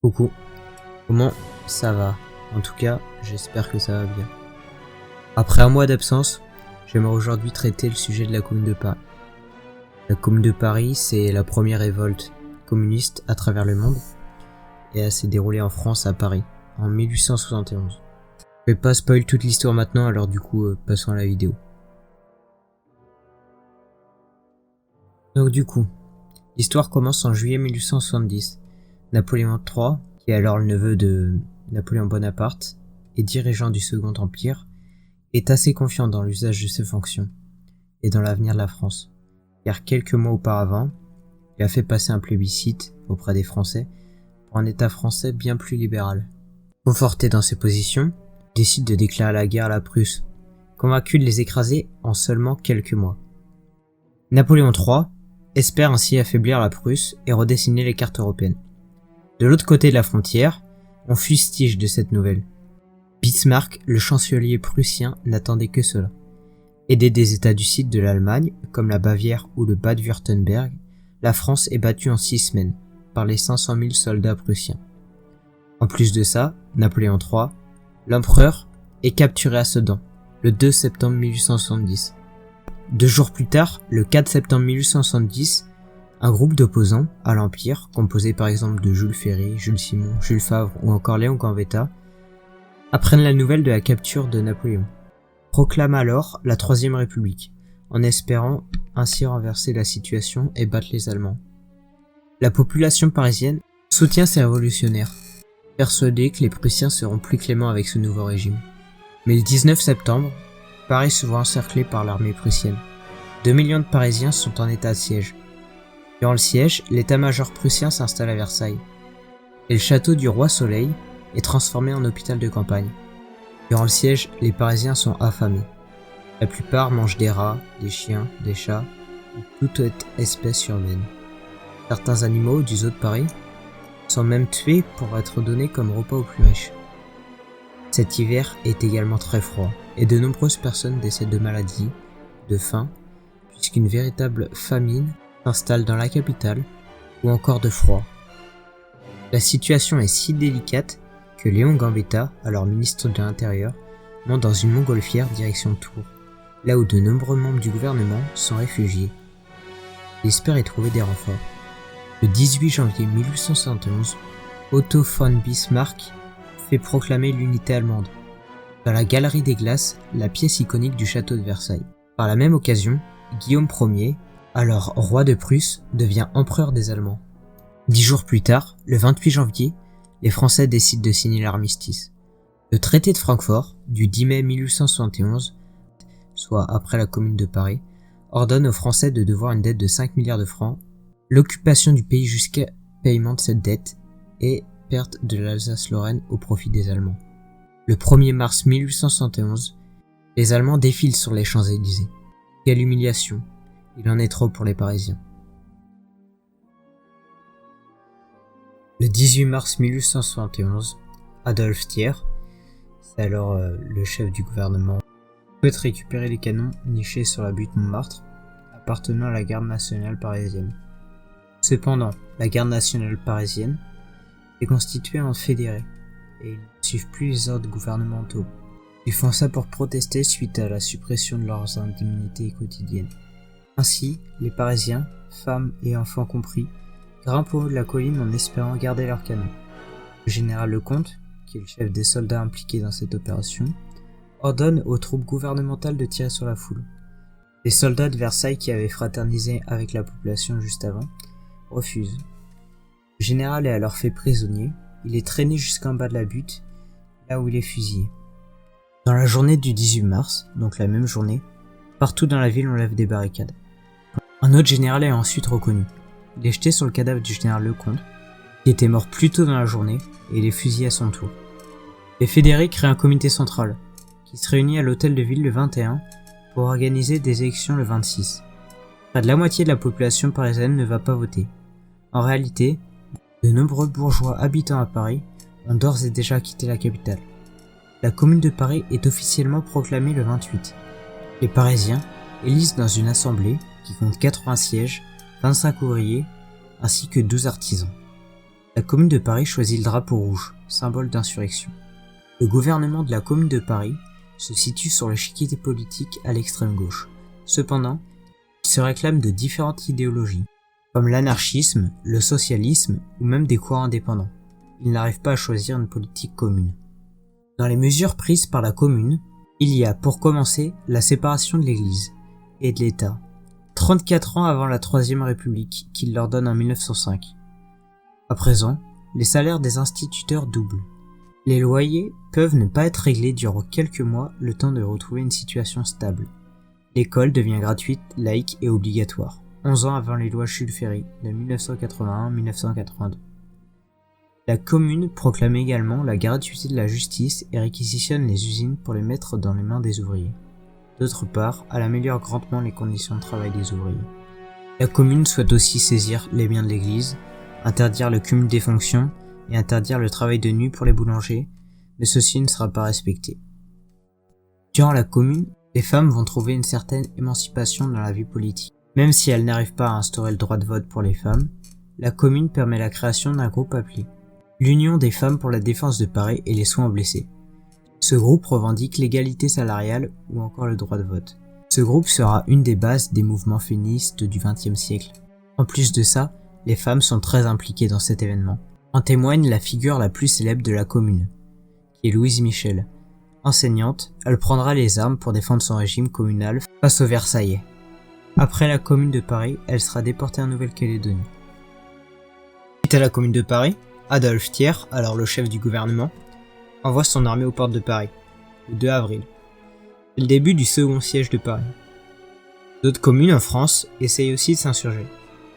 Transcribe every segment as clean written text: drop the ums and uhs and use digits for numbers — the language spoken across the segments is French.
Coucou, comment ça va? En tout cas, j'espère que ça va bien. Après un mois d'absence, j'aimerais aujourd'hui traiter le sujet de la Commune de Paris. La Commune de Paris, c'est la première révolte communiste à travers le monde et elle s'est déroulée en France à Paris, en 1871. Je vais pas spoil toute l'histoire maintenant, alors du coup, passons à la vidéo. Donc du coup, l'histoire commence en juillet 1870. Napoléon III, qui est alors le neveu de Napoléon Bonaparte et dirigeant du Second Empire, est assez confiant dans l'usage de ses fonctions et dans l'avenir de la France, car quelques mois auparavant, il a fait passer un plébiscite auprès des Français pour un État français bien plus libéral. Conforté dans ses positions, il décide de déclarer la guerre à la Prusse, convaincu de les écraser en seulement quelques mois. Napoléon III espère ainsi affaiblir la Prusse et redessiner les cartes européennes. De l'autre côté de la frontière, on fustige de cette nouvelle. Bismarck, le chancelier prussien, n'attendait que cela. Aidé des États du Sud de l'Allemagne, comme la Bavière ou le Bade-Wurtemberg, la France est battue en 6 semaines par les 500 000 soldats prussiens. En plus de ça, Napoléon III, l'empereur, est capturé à Sedan, le 2 septembre 1870. 2 jours plus tard, le 4 septembre 1870, un groupe d'opposants à l'Empire, composé par exemple de Jules Ferry, Jules Simon, Jules Favre ou encore Léon Gambetta, apprennent la nouvelle de la capture de Napoléon. Proclament alors la Troisième République, en espérant ainsi renverser la situation et battre les Allemands. La population parisienne soutient ces révolutionnaires, persuadée que les Prussiens seront plus cléments avec ce nouveau régime. Mais le 19 septembre, Paris se voit encerclé par l'armée prussienne. 2 millions de Parisiens sont en état de siège. Durant le siège, l'état-major prussien s'installe à Versailles, et le château du Roi Soleil est transformé en hôpital de campagne. Durant le siège, les Parisiens sont affamés. La plupart mangent des rats, des chiens, des chats, ou toute espèce humaine. Certains animaux du zoo de Paris sont même tués pour être donnés comme repas aux plus riches. Cet hiver est également très froid, et de nombreuses personnes décèdent de maladies, de faim, puisqu'une véritable famine s'installe dans la capitale, ou encore de froid. La situation est si délicate que Léon Gambetta, alors ministre de l'Intérieur, monte dans une montgolfière direction Tours, là où de nombreux membres du gouvernement sont réfugiés. Il espère y trouver des renforts. Le 18 janvier 1871, Otto von Bismarck fait proclamer l'unité allemande. Dans la Galerie des Glaces, la pièce iconique du château de Versailles. Par la même occasion, Guillaume Ier, alors roi de Prusse, devient empereur des Allemands. 10 jours plus tard, le 28 janvier, les Français décident de signer l'armistice. Le traité de Francfort, du 10 mai 1871, soit après la Commune de Paris, ordonne aux Français de devoir une dette de 5 milliards de francs, l'occupation du pays jusqu'à paiement de cette dette et perte de l'Alsace-Lorraine au profit des Allemands. Le 1er mars 1871, les Allemands défilent sur les Champs-Élysées. Quelle humiliation! Il en est trop pour les Parisiens. Le 18 mars 1871, Adolphe Thiers, c'est alors le chef du gouvernement, souhaite récupérer les canons nichés sur la butte Montmartre, appartenant à la garde nationale parisienne. Cependant, la garde nationale parisienne est constituée en fédérés, et ils ne suivent plus les ordres gouvernementaux. Ils font ça pour protester suite à la suppression de leurs indemnités quotidiennes. Ainsi, les Parisiens, femmes et enfants compris, grimpent au haut de la colline en espérant garder leurs canons. Le général Lecomte, qui est le chef des soldats impliqués dans cette opération, ordonne aux troupes gouvernementales de tirer sur la foule. Les soldats de Versailles qui avaient fraternisé avec la population juste avant refusent. Le général est alors fait prisonnier, il est traîné jusqu'en bas de la butte, là où il est fusillé. Dans la journée du 18 mars, donc la même journée, partout dans la ville on lève des barricades. Un autre général est ensuite reconnu. Il est jeté sur le cadavre du général Lecomte, qui était mort plus tôt dans la journée, et il est fusillé à son tour. Les fédérés créent un comité central, qui se réunit à l'hôtel de ville le 21 pour organiser des élections le 26. Près de la moitié de la population parisienne ne va pas voter. En réalité, de nombreux bourgeois habitant à Paris ont d'ores et déjà quitté la capitale. La Commune de Paris est officiellement proclamée le 28. Les Parisiens élisent dans une assemblée qui compte 80 sièges, 25 ouvriers, ainsi que 12 artisans. La Commune de Paris choisit le drapeau rouge, symbole d'insurrection. Le gouvernement de la Commune de Paris se situe sur l'échiquier politique à l'extrême gauche. Cependant, il se réclame de différentes idéologies, comme l'anarchisme, le socialisme ou même des courants indépendants. Il n'arrive pas à choisir une politique commune. Dans les mesures prises par la Commune, il y a pour commencer la séparation de l'Église et de l'État, 34 ans avant la Troisième République qu'il leur donne en 1905. À présent, les salaires des instituteurs doublent. Les loyers peuvent ne pas être réglés durant quelques mois, le temps de retrouver une situation stable. L'école devient gratuite, laïque et obligatoire, 11 ans avant les lois Jules Ferry de 1981-1982. La Commune proclame également la gratuité de la justice et réquisitionne les usines pour les mettre dans les mains des ouvriers. D'autre part, elle améliore grandement les conditions de travail des ouvriers. La Commune souhaite aussi saisir les biens de l'Église, interdire le cumul des fonctions et interdire le travail de nuit pour les boulangers, mais ceci ne sera pas respecté. Durant la Commune, les femmes vont trouver une certaine émancipation dans la vie politique. Même si elles n'arrivent pas à instaurer le droit de vote pour les femmes, la Commune permet la création d'un groupe appelé l'Union des femmes pour la défense de Paris et les soins aux blessés. Ce groupe revendique l'égalité salariale ou encore le droit de vote. Ce groupe sera une des bases des mouvements féministes du XXe siècle. En plus de ça, les femmes sont très impliquées dans cet événement. En témoigne la figure la plus célèbre de la Commune, qui est Louise Michel. Enseignante, elle prendra les armes pour défendre son régime communal face aux Versaillais. Après la Commune de Paris, elle sera déportée en Nouvelle-Calédonie. Suite à la Commune de Paris, Adolphe Thiers, alors le chef du gouvernement, envoie son armée aux portes de Paris, le 2 avril. C'est le début du second siège de Paris. D'autres communes en France essayent aussi de s'insurger,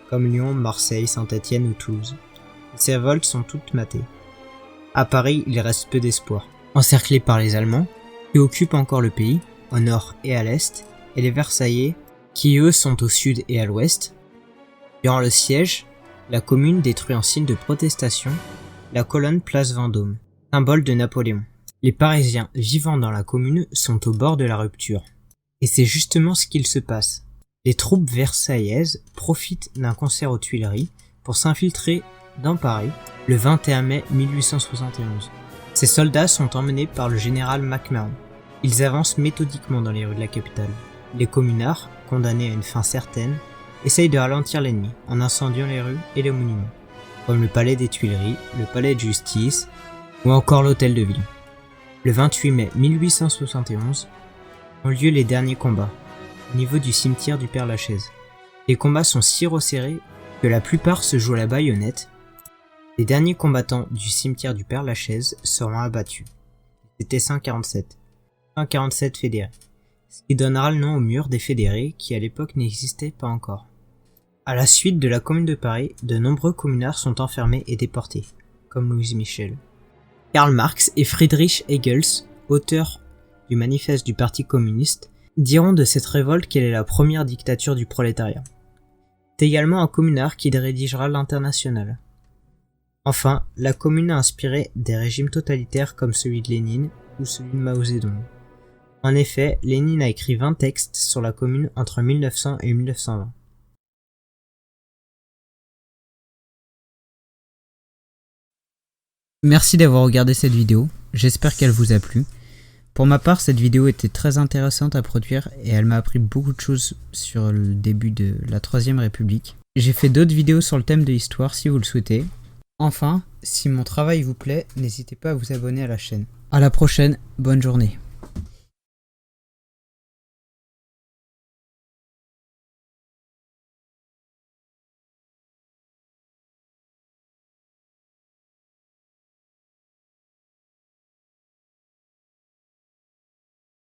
comme Lyon, Marseille, Saint-Étienne ou Toulouse. Ces révoltes sont toutes matées. À Paris, il reste peu d'espoir. Encerclés par les Allemands, qui occupent encore le pays, au nord et à l'est, et les Versaillais, qui eux sont au sud et à l'ouest. Durant le siège, la Commune détruit en signe de protestation la colonne Place Vendôme, symbole de Napoléon. Les Parisiens vivant dans la Commune sont au bord de la rupture. Et c'est justement ce qu'il se passe. Les troupes versaillaises profitent d'un concert aux Tuileries pour s'infiltrer dans Paris le 21 mai 1871. Ces soldats sont emmenés par le général MacMahon. Ils avancent méthodiquement dans les rues de la capitale. Les communards, condamnés à une fin certaine, essayent de ralentir l'ennemi en incendiant les rues et les monuments, comme le palais des Tuileries, le palais de justice ou encore l'hôtel de ville. Le 28 mai 1871 ont lieu les derniers combats, au niveau du cimetière du Père-Lachaise. Les combats sont si resserrés que la plupart se jouent à la baïonnette. Les derniers combattants du cimetière du Père-Lachaise seront abattus. C'était 147. 147 fédérés. Ce qui donnera le nom au mur des fédérés qui à l'époque n'existait pas encore. À la suite de la Commune de Paris, de nombreux communards sont enfermés et déportés, comme Louise Michel. Karl Marx et Friedrich Engels, auteurs du manifeste du Parti communiste, diront de cette révolte qu'elle est la première dictature du prolétariat. C'est également un communard qui rédigera l'Internationale. Enfin, la Commune a inspiré des régimes totalitaires comme celui de Lénine ou celui de Mao Zedong. En effet, Lénine a écrit 20 textes sur la Commune entre 1900 et 1920. Merci d'avoir regardé cette vidéo, j'espère qu'elle vous a plu. Pour ma part, cette vidéo était très intéressante à produire et elle m'a appris beaucoup de choses sur le début de la Troisième République. J'ai fait d'autres vidéos sur le thème de l'histoire si vous le souhaitez. Enfin, si mon travail vous plaît, n'hésitez pas à vous abonner à la chaîne. À la prochaine, bonne journée.